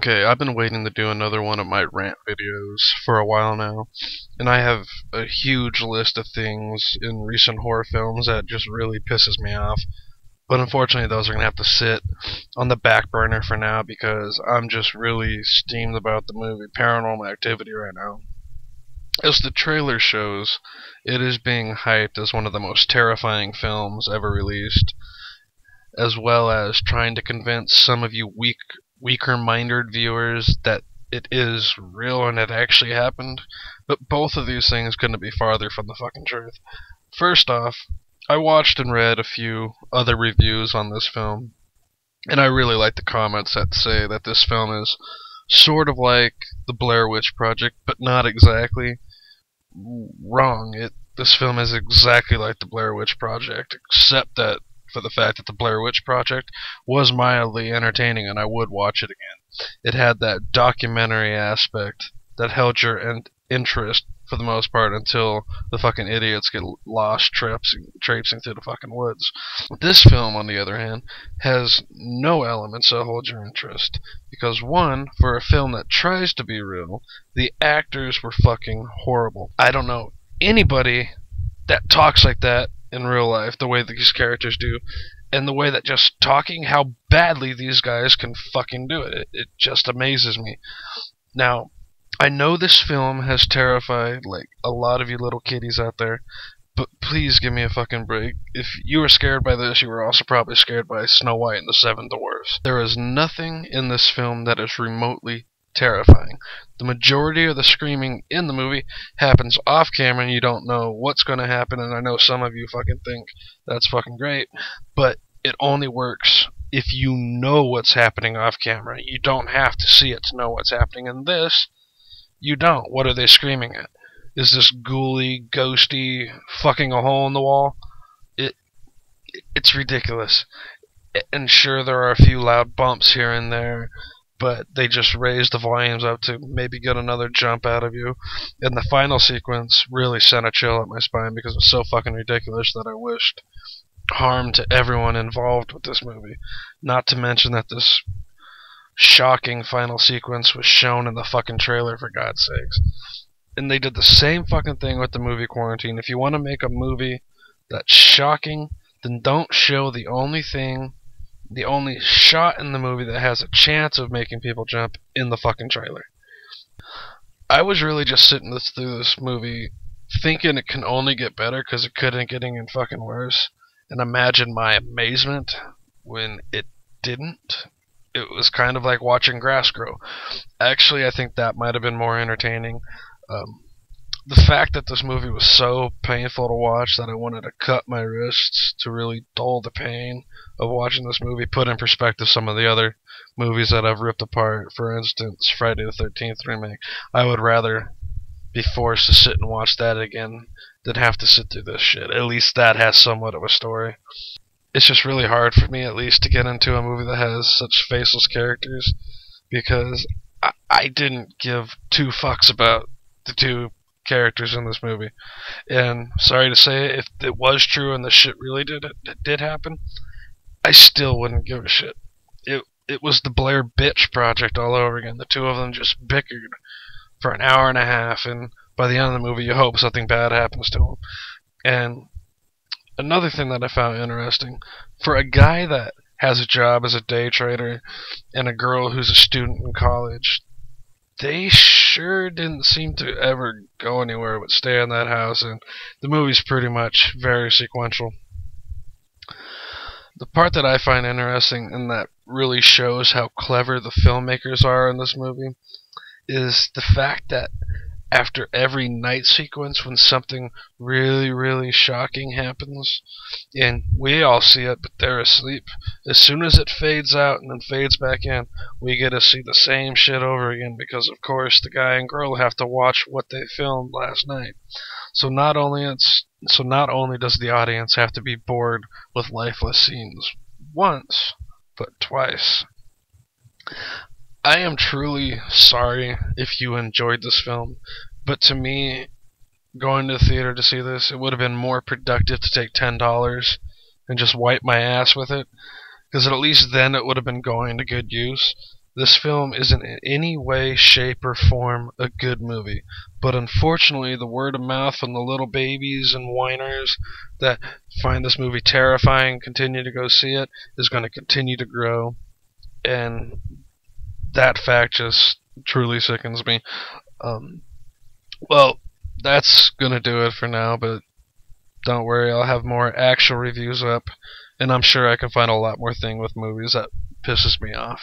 Okay, I've been waiting to do another one of my rant videos for a while now, and I have a huge list of things in recent horror films that just really pisses me off. But unfortunately, those are going to have to sit on the back burner for now because I'm just really steamed about the movie Paranormal Activity right now. As the trailer shows, it is being hyped as one of the most terrifying films ever released, as well as trying to convince some of you weaker-minded viewers that it is real and it actually happened. But both of these things couldn't be farther from the fucking truth. First off, I watched and read a few other reviews on this film, and I really like the comments that say that this film is sort of like the Blair Witch Project, but not exactly. Wrong. This film is exactly like the Blair Witch Project, except that for the fact that the Blair Witch Project was mildly entertaining and I would watch it again. It had that documentary aspect that held your interest for the most part until the fucking idiots get lost traipsing through the fucking woods. This film, on the other hand, has no elements that hold your interest. Because one, for a film that tries to be real, the actors were fucking horrible. I don't know anybody that talks like that in real life, the way that these characters do, and the way that just talking, how badly these guys can fucking do it. It just amazes me. Now, I know this film has terrified, like, a lot of you little kiddies out there, but please give me a fucking break. If you were scared by this, you were also probably scared by Snow White and the Seven Dwarfs. There is nothing in this film that is remotely terrifying. The majority of the screaming in the movie happens off camera and you don't know what's going to happen, and I know some of you fucking think that's fucking great, but it only works if you know what's happening off camera. You don't have to see it to know what's happening. In this, you don't. What are they screaming at? Is this ghouly, ghosty, fucking a hole in the wall? It's ridiculous. And sure, there are a few loud bumps here and there, but they just raise the volumes up to maybe get another jump out of you. And the final sequence really sent a chill up my spine because it was so fucking ridiculous that I wished harm to everyone involved with this movie. Not to mention that this shocking final sequence was shown in the fucking trailer, for God's sakes. And they did the same fucking thing with the movie Quarantine. If you want to make a movie that's shocking, then don't show the only shot in the movie that has a chance of making people jump in the fucking trailer. I was really just sitting through this movie thinking it can only get better because it couldn't get any fucking worse. And imagine my amazement when it didn't. It was kind of like watching grass grow. Actually, I think that might have been more entertaining. The fact that this movie was so painful to watch that I wanted to cut my wrists to really dull the pain of watching this movie put in perspective some of the other movies that I've ripped apart. For instance, Friday the 13th remake. I would rather be forced to sit and watch that again than have to sit through this shit. At least that has somewhat of a story. It's just really hard for me, at least, to get into a movie that has such faceless characters, because I didn't give two fucks about the two characters in this movie. And sorry to say, if it was true and this shit really did happen, I still wouldn't give a shit. It was the Blair Bitch Project all over again. The two of them just bickered for an hour and a half, and by the end of the movie, you hope something bad happens to them. And another thing that I found interesting, for a guy that has a job as a day trader and a girl who's a student in college, they sure didn't seem to ever go anywhere but stay in that house, and the movie's pretty much very sequential. The part that I find interesting and that really shows how clever the filmmakers are in this movie is the fact that after every night sequence, when something really, really shocking happens, and we all see it, but they're asleep, as soon as it fades out and then fades back in, we get to see the same shit over again, because of course the guy and girl have to watch what they filmed last night. So not only does the audience have to be bored with lifeless scenes once, but twice. I am truly sorry if you enjoyed this film, but to me, going to the theater to see this, it would have been more productive to take $10 and just wipe my ass with it, because at least then it would have been going to good use. This film isn't in any way, shape, or form a good movie. But unfortunately, the word of mouth from the little babies and whiners that find this movie terrifying and continue to go see it is going to continue to grow. And that fact just truly sickens me. Um, well, that's going to do it for now, but don't worry, I'll have more actual reviews up, and I'm sure I can find a lot more thing with movies that pisses me off.